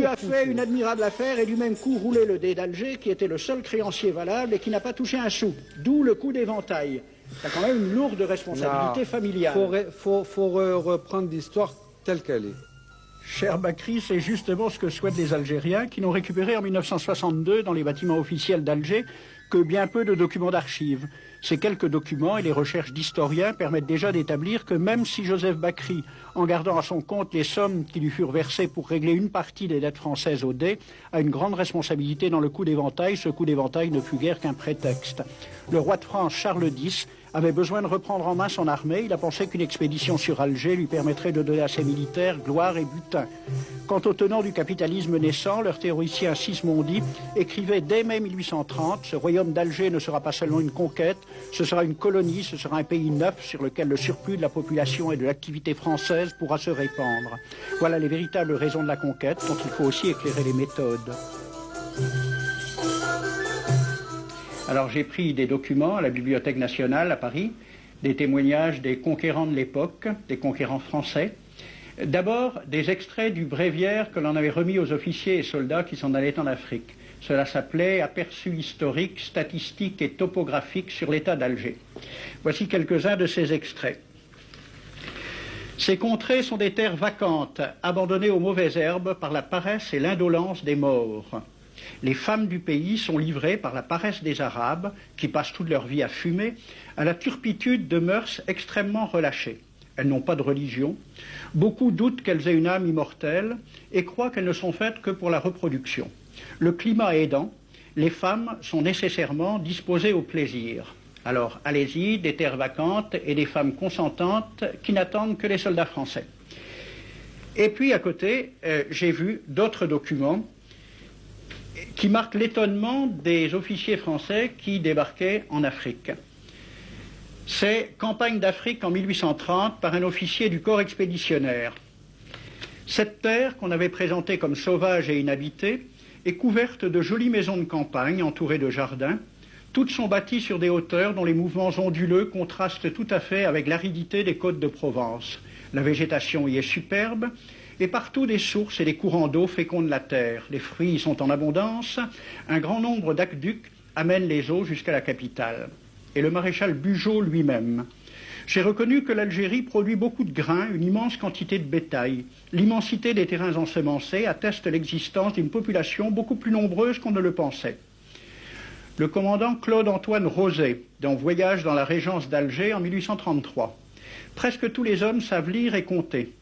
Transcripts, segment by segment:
Tu as fait une admirable affaire et du même coup roulé le dé d'Alger, qui était le seul créancier valable et qui n'a pas touché un sou. D'où le coup d'éventail. Tu as quand même une lourde responsabilité familiale. Il faut reprendre l'histoire telle qu'elle est. Cher Bakri, c'est justement ce que souhaitent les Algériens qui n'ont récupéré en 1962 dans les bâtiments officiels d'Alger que bien peu de documents d'archives. Ces quelques documents et les recherches d'historiens permettent déjà d'établir que même si Joseph Bakri, en gardant à son compte les sommes qui lui furent versées pour régler une partie des dettes françaises au dé, a une grande responsabilité dans le coup d'éventail, ce coup d'éventail ne fut guère qu'un prétexte. Le roi de France, Charles X, avait besoin de reprendre en main son armée. Il a pensé qu'une expédition sur Alger lui permettrait de donner à ses militaires gloire et butin. Quant aux tenants du capitalisme naissant, leur théoricien Sismondi écrivait dès mai 1830 « Ce royaume d'Alger ne sera pas seulement une conquête, ce sera une colonie, ce sera un pays neuf sur lequel le surplus de la population et de l'activité française pourra se répandre. » Voilà les véritables raisons de la conquête dont il faut aussi éclairer les méthodes. Alors j'ai pris des documents à la Bibliothèque nationale à Paris, des témoignages des conquérants de l'époque, des conquérants français. D'abord, des extraits du bréviaire que l'on avait remis aux officiers et soldats qui s'en allaient en Afrique. Cela s'appelait « Aperçu historique, statistique et topographique sur l'état d'Alger ». Voici quelques-uns de ces extraits. Ces contrées sont des terres vacantes, abandonnées aux mauvaises herbes par la paresse et l'indolence des morts. Les femmes du pays sont livrées par la paresse des Arabes, qui passent toute leur vie à fumer, à la turpitude de mœurs extrêmement relâchées. Elles n'ont pas de religion. Beaucoup doutent qu'elles aient une âme immortelle et croient qu'elles ne sont faites que pour la reproduction. Le climat aidant, les femmes sont nécessairement disposées au plaisir. Alors, allez-y, des terres vacantes et des femmes consentantes qui n'attendent que les soldats français. Et puis, à côté, j'ai vu d'autres documents qui marquent l'étonnement des officiers français qui débarquaient en Afrique. C'est Campagne d'Afrique en 1830 par un officier du corps expéditionnaire. Cette terre, qu'on avait présentée comme sauvage et inhabitée, est couverte de jolies maisons de campagne entourées de jardins. Toutes sont bâties sur des hauteurs dont les mouvements onduleux contrastent tout à fait avec l'aridité des côtes de Provence. La végétation y est superbe, et partout des sources et des courants d'eau fécondent la terre. Les fruits y sont en abondance. Un grand nombre d'aqueducs amènent les eaux jusqu'à la capitale. Et le maréchal Bugeaud lui-même. J'ai reconnu que l'Algérie produit beaucoup de grains, une immense quantité de bétail. L'immensité des terrains ensemencés atteste l'existence d'une population beaucoup plus nombreuse qu'on ne le pensait. Le commandant Claude-Antoine Rosé, dans Voyage dans la régence d'Alger en 1833. Presque tous les hommes savent lire et compter.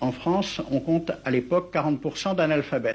En France, on compte à l'époque 40% d'analphabètes.